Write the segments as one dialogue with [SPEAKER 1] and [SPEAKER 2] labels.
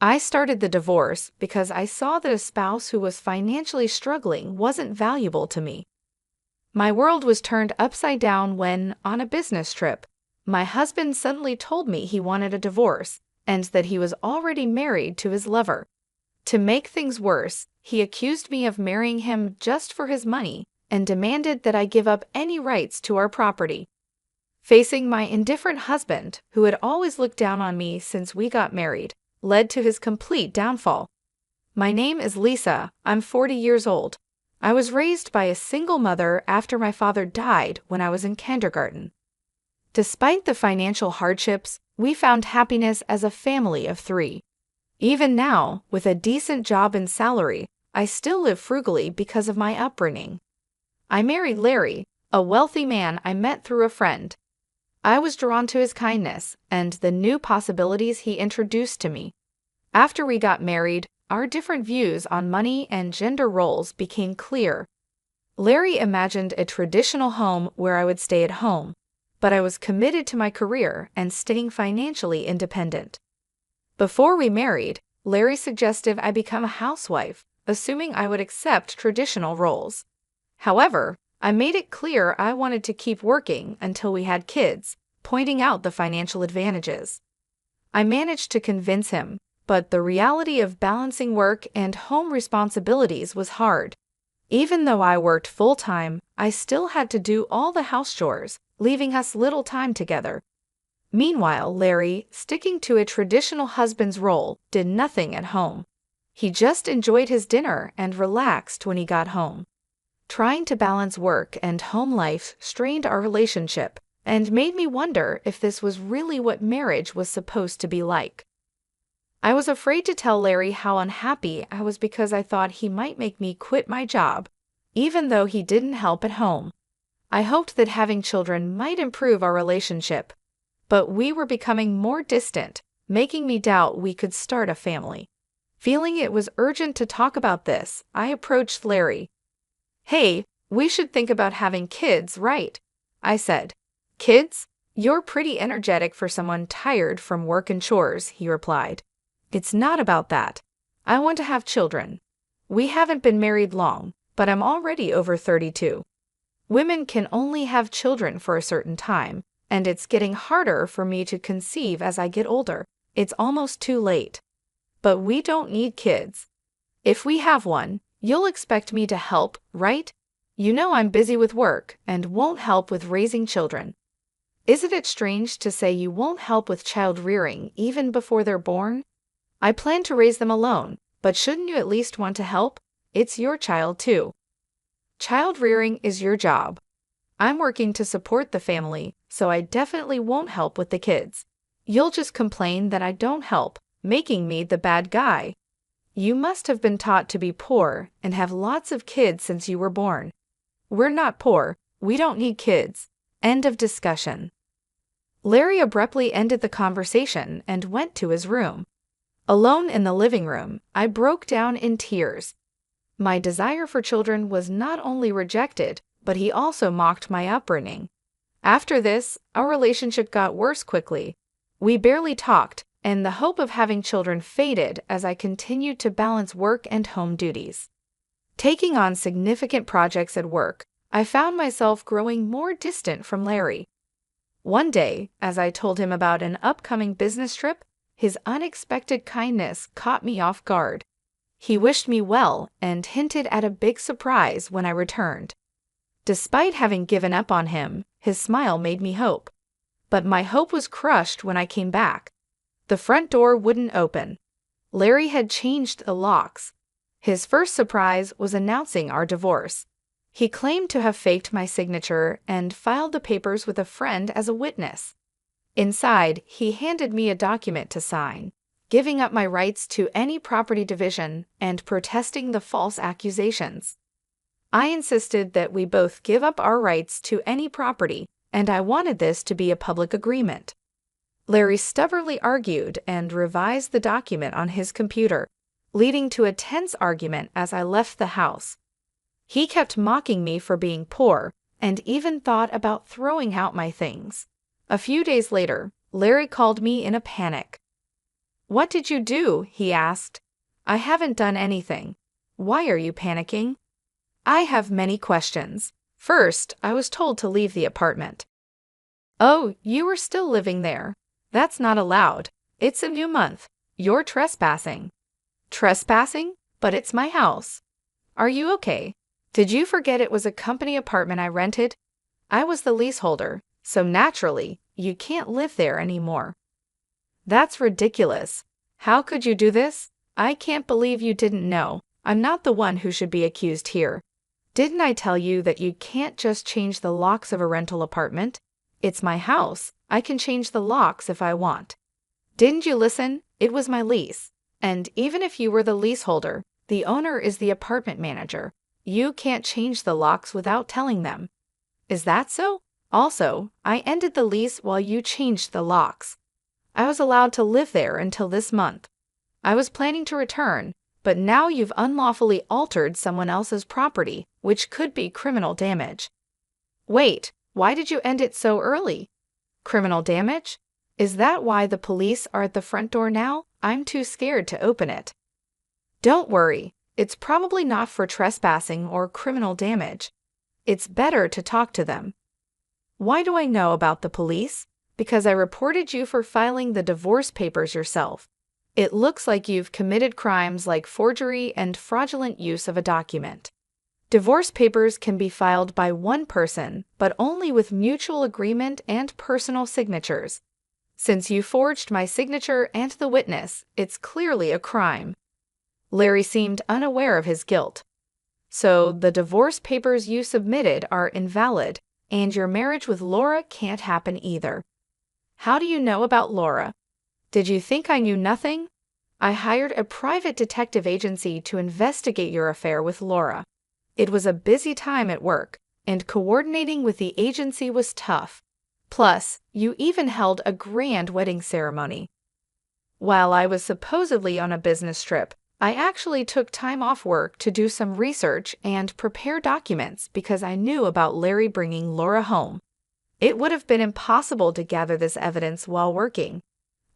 [SPEAKER 1] I started the divorce because I saw that a spouse who was financially struggling wasn't valuable to me. My world was turned upside down when, on a business trip, my husband suddenly told me he wanted a divorce and that he was already married to his lover. To make things worse, he accused me of marrying him just for his money and demanded that I give up any rights to our property. Facing my indifferent husband, who had always looked down on me since we got married, led to his complete downfall. My name is Lisa. I'm 40 years old. I was raised by a single mother after my father died when I was in kindergarten. Despite the financial hardships, we found happiness as a family of 3. Even now, with a decent job and salary, I still live frugally because of my upbringing. I married Larry, a wealthy man I met through a friend. I was drawn to his kindness and the new possibilities he introduced to me. After we got married, our different views on money and gender roles became clear. Larry imagined a traditional home where I would stay at home, but I was committed to my career and staying financially independent. Before we married, Larry suggested I become a housewife, assuming I would accept traditional roles. However, I made it clear I wanted to keep working until we had kids, pointing out the financial advantages. I managed to convince him, but the reality of balancing work and home responsibilities was hard. Even though I worked full-time, I still had to do all the house chores, leaving us little time together. Meanwhile, Larry, sticking to a traditional husband's role, did nothing at home. He just enjoyed his dinner and relaxed when he got home. Trying to balance work and home life strained our relationship and made me wonder if this was really what marriage was supposed to be like. I was afraid to tell Larry how unhappy I was because I thought he might make me quit my job, even though he didn't help at home. I hoped that having children might improve our relationship, but we were becoming more distant, making me doubt we could start a family. Feeling it was urgent to talk about this, I approached Larry. "Hey, we should think about having kids, right?" I said. "Kids? You're pretty energetic for someone tired from work and chores," he replied. "It's not about that. I want to have children. We haven't been married long, but I'm already over 32. Women can only have children for a certain time, and it's getting harder for me to conceive as I get older. It's almost too late. But we don't need kids. If we have one, you'll expect me to help, right? You know I'm busy with work and won't help with raising children. Isn't it strange to say you won't help with child rearing even before they're born? I plan to raise them alone, but shouldn't you at least want to help? It's your child too. Child rearing is your job. I'm working to support the family, so I definitely won't help with the kids. You'll just complain that I don't help, making me the bad guy. You must have been taught to be poor and have lots of kids since you were born. We're not poor. We don't need kids. End of discussion. Larry abruptly ended the conversation and went to his room. Alone in the living room, I broke down in tears. My desire for children was not only rejected, but he also mocked my upbringing. After this, our relationship got worse quickly. We barely talked, and the hope of having children faded as I continued to balance work and home duties. Taking on significant projects at work, I found myself growing more distant from Larry. One day, as I told him about an upcoming business trip, his unexpected kindness caught me off guard. He wished me well and hinted at a big surprise when I returned. Despite having given up on him, his smile made me hope. But my hope was crushed when I came back. The front door wouldn't open. Larry had changed the locks. His first surprise was announcing our divorce. He claimed to have faked my signature and filed the papers with a friend as a witness. Inside, he handed me a document to sign, giving up my rights to any property division and protesting the false accusations. I insisted that we both give up our rights to any property, and I wanted this to be a public agreement. Larry stubbornly argued and revised the document on his computer, leading to a tense argument as I left the house. He kept mocking me for being poor and even thought about throwing out my things. A few days later, Larry called me in a panic. What did you do? He asked. I haven't done anything. Why are you panicking? I have many questions. First, I was told to leave the apartment. Oh, you were still living there. That's not allowed. It's a new month. You're trespassing. Trespassing? But it's my house. Are you okay? Did you forget it was a company apartment I rented? I was the leaseholder, so naturally, you can't live there anymore. That's ridiculous. How could you do this? I can't believe you didn't know. I'm not the one who should be accused here. Didn't I tell you that you can't just change the locks of a rental apartment? It's my house. I can change the locks if I want. Didn't you listen? It was my lease. And even if you were the leaseholder, the owner is the apartment manager. You can't change the locks without telling them. Is that so? Also, I ended the lease while you changed the locks. I was allowed to live there until this month. I was planning to return, but now you've unlawfully altered someone else's property, which could be criminal damage. Wait, why did you end it so early? Criminal damage? Is that why the police are at the front door now? I'm too scared to open it. Don't worry, it's probably not for trespassing or criminal damage. It's better to talk to them. Why do I know about the police? Because I reported you for filing the divorce papers yourself. It looks like you've committed crimes like forgery and fraudulent use of a document. Divorce papers can be filed by one person, but only with mutual agreement and personal signatures. Since you forged my signature and the witness, it's clearly a crime. Larry seemed unaware of his guilt. So the divorce papers you submitted are invalid, and your marriage with Laura can't happen either. How do you know about Laura? Did you think I knew nothing? I hired a private detective agency to investigate your affair with Laura. It was a busy time at work, and coordinating with the agency was tough. Plus, you even held a grand wedding ceremony. While I was supposedly on a business trip, I actually took time off work to do some research and prepare documents because I knew about Larry bringing Laura home. It would have been impossible to gather this evidence while working.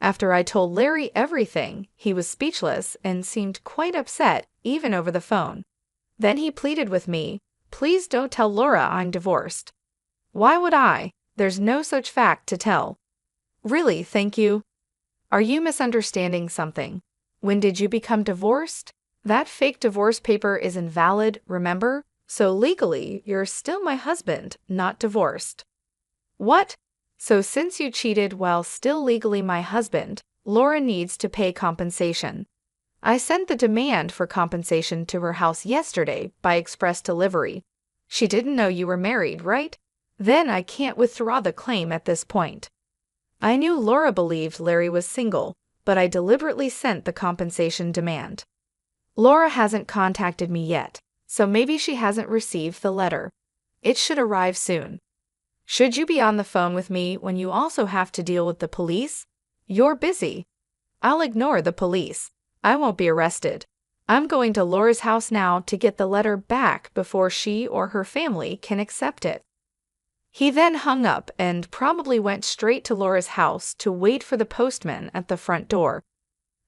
[SPEAKER 1] After I told Larry everything, he was speechless and seemed quite upset, even over the phone. Then he pleaded with me, "Please don't tell Laura I'm divorced." Why would I? There's no such fact to tell. Really, thank you. Are you misunderstanding something? When did you become divorced? That fake divorce paper is invalid, remember? So legally, you're still my husband, not divorced. What? So since you cheated while still legally my husband, Laura needs to pay compensation. I sent the demand for compensation to her house yesterday by express delivery. She didn't know you were married, right? Then I can't withdraw the claim at this point. I knew Laura believed Larry was single, but I deliberately sent the compensation demand. Laura hasn't contacted me yet, so maybe she hasn't received the letter. It should arrive soon. Should you be on the phone with me when you also have to deal with the police? You're busy. I'll ignore the police. I won't be arrested. I'm going to Laura's house now to get the letter back before she or her family can accept it. He then hung up and probably went straight to Laura's house to wait for the postman at the front door.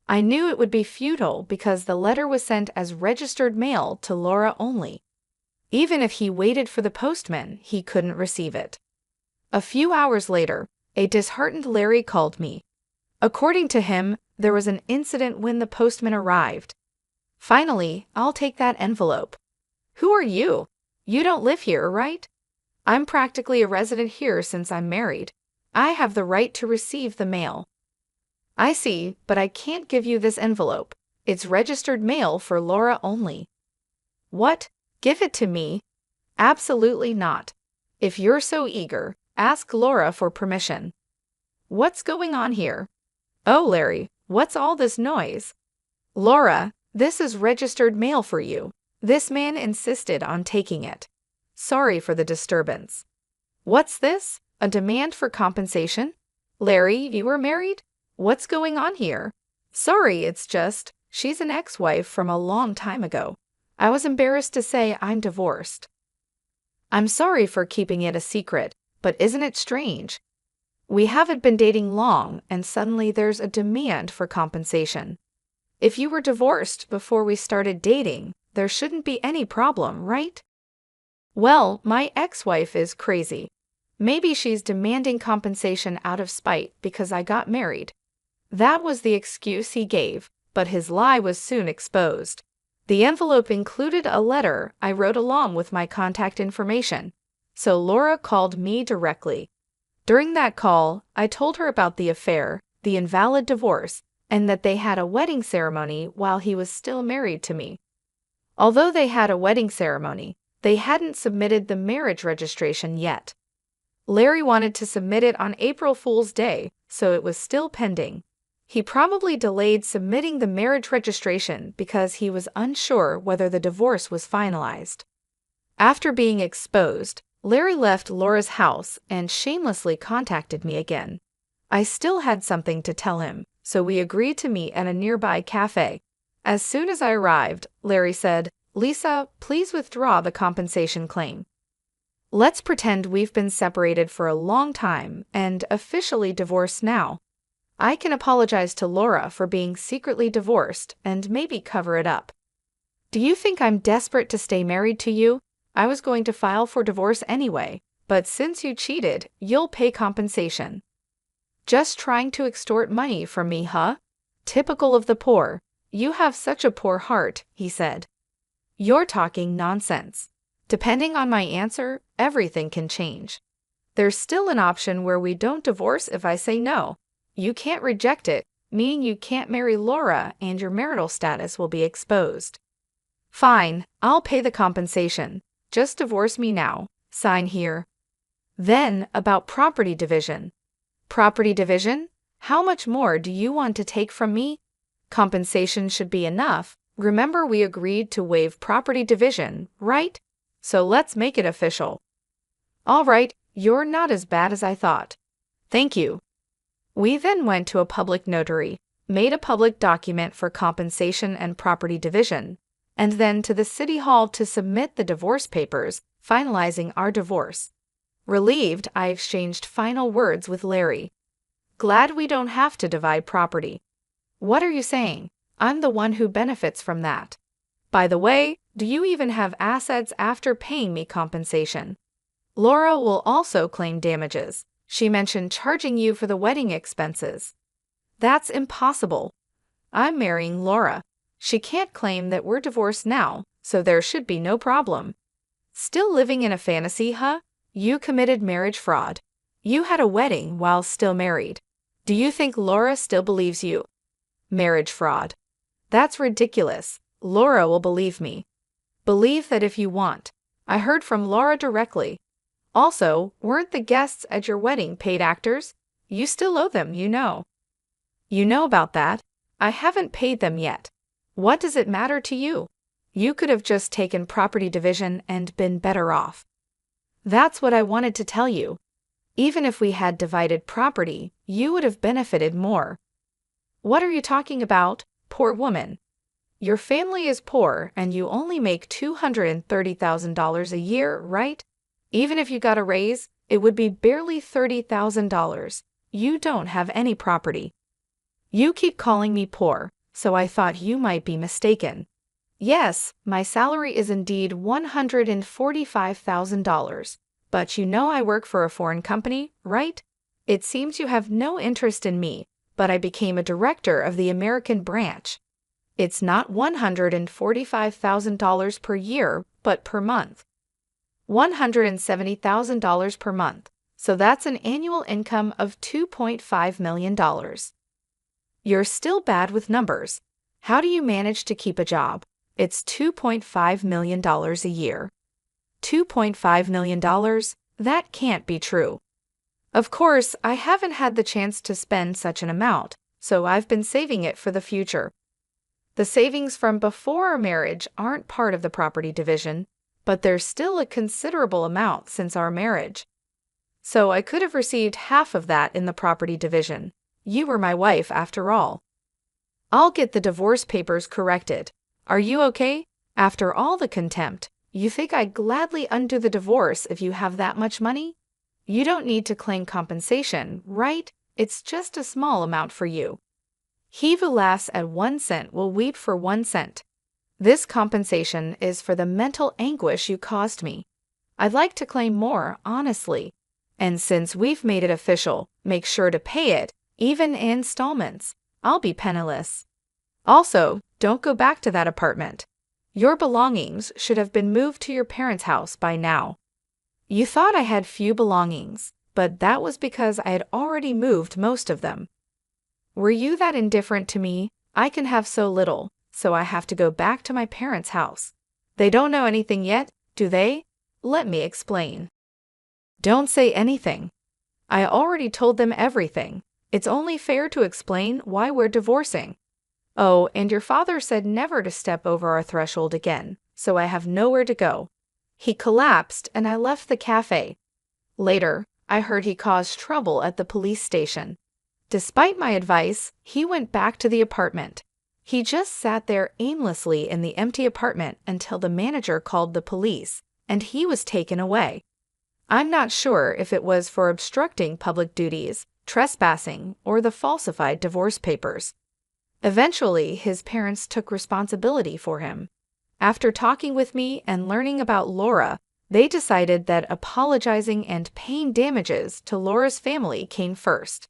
[SPEAKER 1] I knew it would be futile because the letter was sent as registered mail to Laura only. Even if he waited for the postman, he couldn't receive it. A few hours later, a disheartened Larry called me. According to him, there was an incident when the postman arrived. Finally, I'll take that envelope. Who are you? You don't live here, right? I'm practically a resident here since I'm married. I have the right to receive the mail. I see, but I can't give you this envelope. It's registered mail for Laura only. What? Give it to me? Absolutely not. If you're so eager, ask Laura for permission. What's going on here? Oh, Larry, what's all this noise? Laura, this is registered mail for you. This man insisted on taking it. Sorry for the disturbance. What's this? A demand for compensation? Larry, you were married? What's going on here? Sorry, it's just, she's an ex-wife from a long time ago. I was embarrassed to say I'm divorced. I'm sorry for keeping it a secret, but isn't it strange? We haven't been dating long, and suddenly there's a demand for compensation. If you were divorced before we started dating, there shouldn't be any problem, right? Well, my ex-wife is crazy. Maybe she's demanding compensation out of spite because I got married. That was the excuse he gave, but his lie was soon exposed. The envelope included a letter I wrote along with my contact information, so Laura called me directly. During that call, I told her about the affair, the invalid divorce, and that they had a wedding ceremony while he was still married to me. Although they had a wedding ceremony, they hadn't submitted the marriage registration yet. Larry wanted to submit it on April Fool's Day, so it was still pending. He probably delayed submitting the marriage registration because he was unsure whether the divorce was finalized. After being exposed, Larry left Laura's house and shamelessly contacted me again. I still had something to tell him, so we agreed to meet at a nearby cafe. As soon as I arrived, Larry said, "Lisa, please withdraw the compensation claim. Let's pretend we've been separated for a long time and officially divorced now. I can apologize to Laura for being secretly divorced and maybe cover it up. Do you think I'm desperate to stay married to you? I was going to file for divorce anyway, but since you cheated, you'll pay compensation." Just trying to extort money from me, huh? Typical of the poor. You have such a poor heart, he said. You're talking nonsense. Depending on my answer, everything can change. There's still an option where we don't divorce if I say no. You can't reject it, meaning you can't marry Laura and your marital status will be exposed. Fine, I'll pay the compensation. Just divorce me now. Sign here. Then, about property division. Property division? How much more do you want to take from me? Compensation should be enough. Remember we agreed to waive property division, right? So let's make it official. All right, you're not as bad as I thought. Thank you. We then went to a public notary, made a public document for compensation and property division, and then to the city hall to submit the divorce papers, finalizing our divorce. Relieved, I exchanged final words with Larry. Glad we don't have to divide property. What are you saying? I'm the one who benefits from that. By the way, do you even have assets after paying me compensation? Laura will also claim damages. She mentioned charging you for the wedding expenses. That's impossible. I'm marrying Laura. She can't claim that we're divorced now, so there should be no problem. Still living in a fantasy, huh? You committed marriage fraud. You had a wedding while still married. Do you think Laura still believes you? Marriage fraud. That's ridiculous. Laura will believe me. Believe that if you want. I heard from Laura directly. Also, weren't the guests at your wedding paid actors? You still owe them, you know. You know about that? I haven't paid them yet. What does it matter to you? You could have just taken property division and been better off. That's what I wanted to tell you. Even if we had divided property, you would have benefited more. What are you talking about, poor woman? Your family is poor and you only make $230,000 a year, right? Even if you got a raise, it would be barely $30,000. You don't have any property. You keep calling me poor, so I thought you might be mistaken. Yes, my salary is indeed $145,000, but you know I work for a foreign company, right? It seems you have no interest in me, but I became a director of the American branch. It's not $145,000 per year, but per month. $170,000 per month, so that's an annual income of $2.5 million. You're still bad with numbers. How do you manage to keep a job? It's $2.5 million a year. $2.5 million? That can't be true. Of course, I haven't had the chance to spend such an amount, so I've been saving it for the future. The savings from before our marriage aren't part of the property division, but there's still a considerable amount since our marriage. So I could have received half of that in the property division. You were my wife after all. I'll get the divorce papers corrected. Are you okay? After all the contempt, you think I'd gladly undo the divorce if you have that much money? You don't need to claim compensation, right? It's just a small amount for you. He who laughs at 1 cent will weep for 1 cent. This compensation is for the mental anguish you caused me. I'd like to claim more, honestly. And since we've made it official, make sure to pay it, even in installments. I'll be penniless. Also, don't go back to that apartment. Your belongings should have been moved to your parents' house by now. You thought I had few belongings, but that was because I had already moved most of them. Were you that indifferent to me? I can have so little, so I have to go back to my parents' house. They don't know anything yet, do they? Let me explain. Don't say anything. I already told them everything. It's only fair to explain why we're divorcing. Oh, and your father said never to step over our threshold again, so I have nowhere to go. He collapsed and I left the cafe. Later, I heard he caused trouble at the police station. Despite my advice, he went back to the apartment. He just sat there aimlessly in the empty apartment until the manager called the police, and he was taken away. I'm not sure if it was for obstructing public duties, trespassing, or the falsified divorce papers. Eventually, his parents took responsibility for him. After talking with me and learning about Laura, they decided that apologizing and paying damages to Laura's family came first.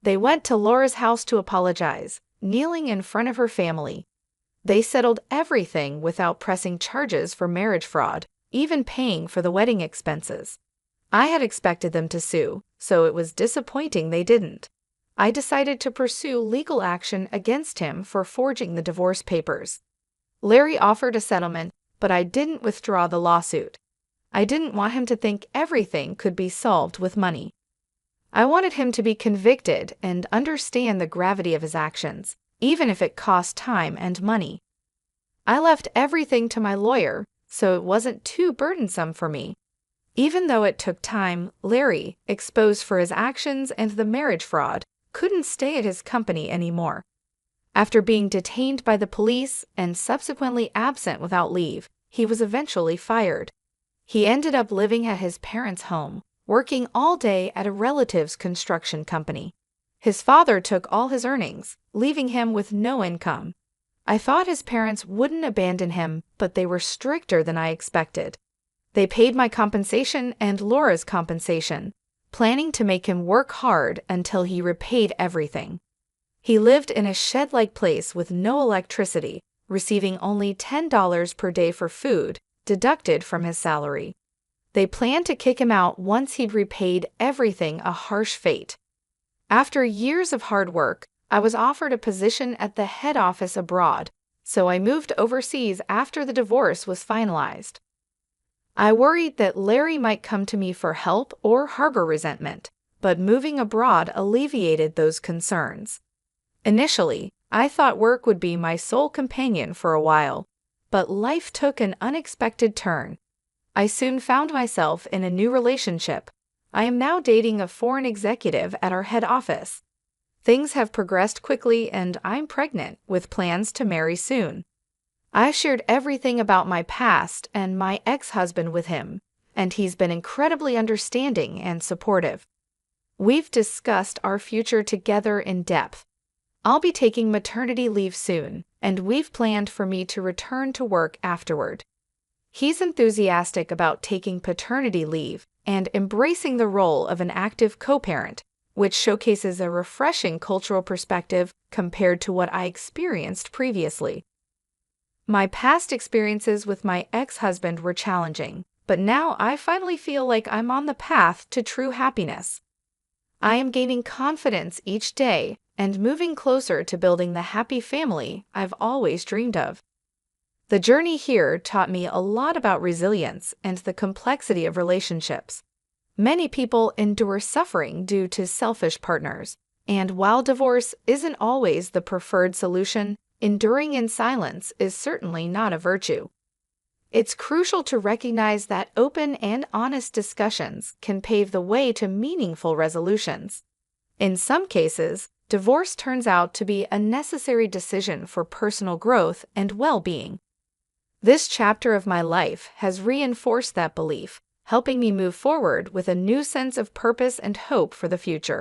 [SPEAKER 1] They went to Laura's house to apologize, kneeling in front of her family. They settled everything without pressing charges for marriage fraud, even paying for the wedding expenses. I had expected them to sue, so it was disappointing they didn't. I decided to pursue legal action against him for forging the divorce papers. Larry offered a settlement, but I didn't withdraw the lawsuit. I didn't want him to think everything could be solved with money. I wanted him to be convicted and understand the gravity of his actions, even if it cost time and money. I left everything to my lawyer, so it wasn't too burdensome for me. Even though it took time, Larry, exposed for his actions and the marriage fraud, couldn't stay at his company anymore. After being detained by the police and subsequently absent without leave, he was eventually fired. He ended up living at his parents' home, working all day at a relative's construction company. His father took all his earnings, leaving him with no income. I thought his parents wouldn't abandon him, but they were stricter than I expected. They paid my compensation and Laura's compensation, planning to make him work hard until he repaid everything. He lived in a shed-like place with no electricity, receiving only $10 per day for food, deducted from his salary. They planned to kick him out once he'd repaid everything, a harsh fate. After years of hard work, I was offered a position at the head office abroad, so I moved overseas after the divorce was finalized. I worried that Larry might come to me for help or harbor resentment, but moving abroad alleviated those concerns. Initially, I thought work would be my sole companion for a while, but life took an unexpected turn. I soon found myself in a new relationship. I am now dating a foreign executive at our head office. Things have progressed quickly and I'm pregnant with plans to marry soon. I shared everything about my past and my ex-husband with him, and he's been incredibly understanding and supportive. We've discussed our future together in depth. I'll be taking maternity leave soon, and we've planned for me to return to work afterward. He's enthusiastic about taking paternity leave and embracing the role of an active co-parent, which showcases a refreshing cultural perspective compared to what I experienced previously. My past experiences with my ex-husband were challenging, but now I finally feel like I'm on the path to true happiness. I am gaining confidence each day and moving closer to building the happy family I've always dreamed of. The journey here taught me a lot about resilience and the complexity of relationships. Many people endure suffering due to selfish partners, and while divorce isn't always the preferred solution, enduring in silence is certainly not a virtue. It's crucial to recognize that open and honest discussions can pave the way to meaningful resolutions. In some cases, divorce turns out to be a necessary decision for personal growth and well-being. This chapter of my life has reinforced that belief, helping me move forward with a new sense of purpose and hope for the future.